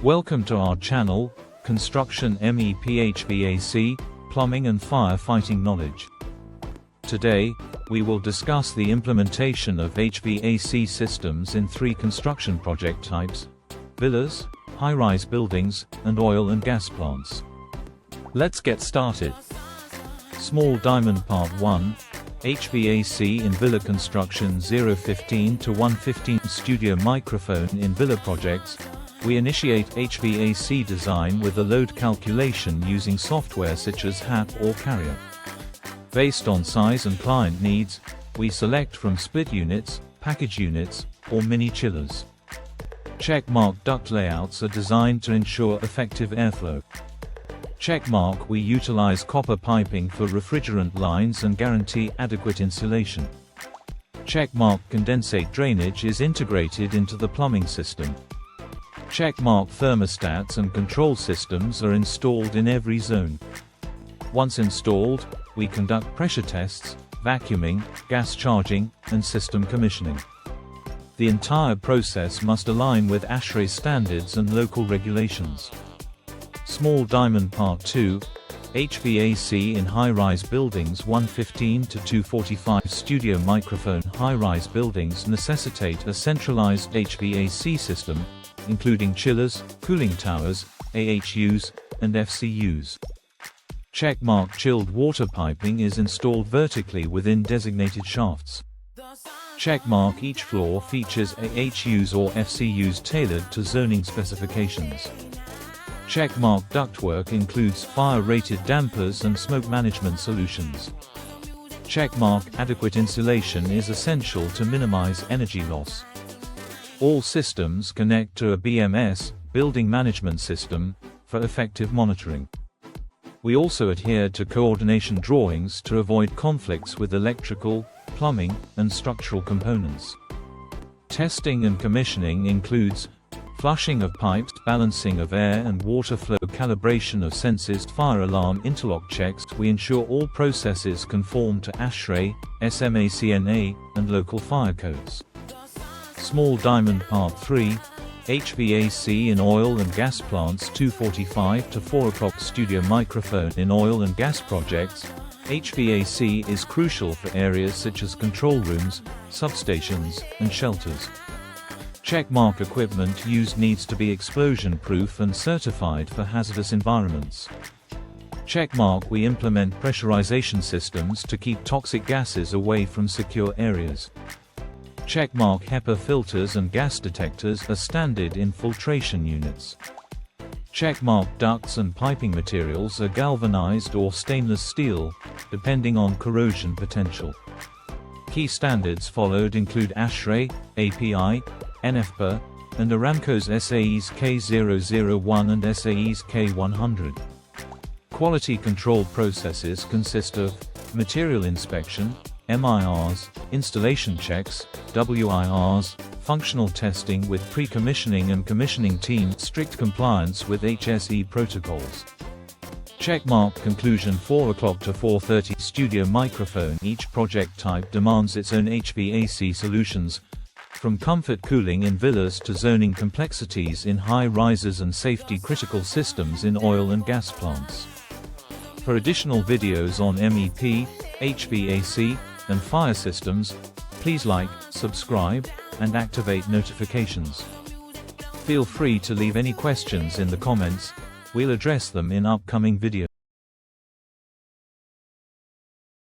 Welcome to our channel, Construction MEP HVAC, Plumbing and Firefighting Knowledge. Today, we will discuss the implementation of HVAC systems in 3 construction project types: villas, high-rise buildings, and oil and gas plants. Let's get started. Small Diamond Part 1, HVAC in Villa Construction 015 to 115 Studio Microphone in Villa Projects. We initiate HVAC design with a load calculation using software such as Hvac or Carrier. Based on size and client needs, we select from split units, package units, or mini chillers. Checkmark duct layouts are designed to ensure effective airflow. Checkmark we utilize copper piping for refrigerant lines and guarantee adequate insulation. Checkmark condensate drainage is integrated into the plumbing system. Checkmark thermostats and control systems are installed in every zone. Once installed, we conduct pressure tests, vacuuming, gas charging, and system commissioning. The entire process must align with ASHRAE standards and local regulations. Small Diamond Part 2, HVAC in high-rise buildings 115 to 245 Studio Microphone. High-rise buildings necessitate a centralized HVAC system, including chillers, cooling towers, AHUs, and FCUs. Checkmark chilled water piping is installed vertically within designated shafts. Checkmark each floor features AHUs or FCUs tailored to zoning specifications. Checkmark ductwork includes fire-rated dampers and smoke management solutions. Checkmark adequate insulation is essential to minimize energy loss. All systems connect to a BMS, building management system, for effective monitoring. We also adhere to coordination drawings to avoid conflicts with electrical, plumbing, and structural components. Testing and commissioning includes flushing of pipes, balancing of air and water flow, calibration of sensors, fire alarm interlock checks. We ensure all processes conform to ASHRAE, SMACNA, and local fire codes. Small Diamond Part 3, HVAC in oil and gas plants 245 to 4 o'clock Studio Microphone in oil and gas projects. HVAC is crucial for areas such as control rooms, substations, and shelters. Checkmark equipment used needs to be explosion-proof and certified for hazardous environments. Checkmark we implement pressurization systems to keep toxic gases away from secure areas. Checkmark HEPA filters and gas detectors are standard in filtration units. Checkmark ducts and piping materials are galvanized or stainless steel, depending on corrosion potential. Key standards followed include ASHRAE, API, NFPA, and Aramco's SAEs K001 and SAEs K100. Quality control processes consist of material inspection, MIRs, installation checks, WIRs, functional testing with pre-commissioning and commissioning team, strict compliance with HSE protocols. Checkmark conclusion 4 o'clock to 4:30 Studio Microphone. Each project type demands its own HVAC solutions, from comfort cooling in villas to zoning complexities in high-rises and safety-critical systems in oil and gas plants. For additional videos on MEP, HVAC, and fire systems, please like, subscribe, and activate notifications. Feel free to leave any questions in the comments. We'll address them in upcoming videos.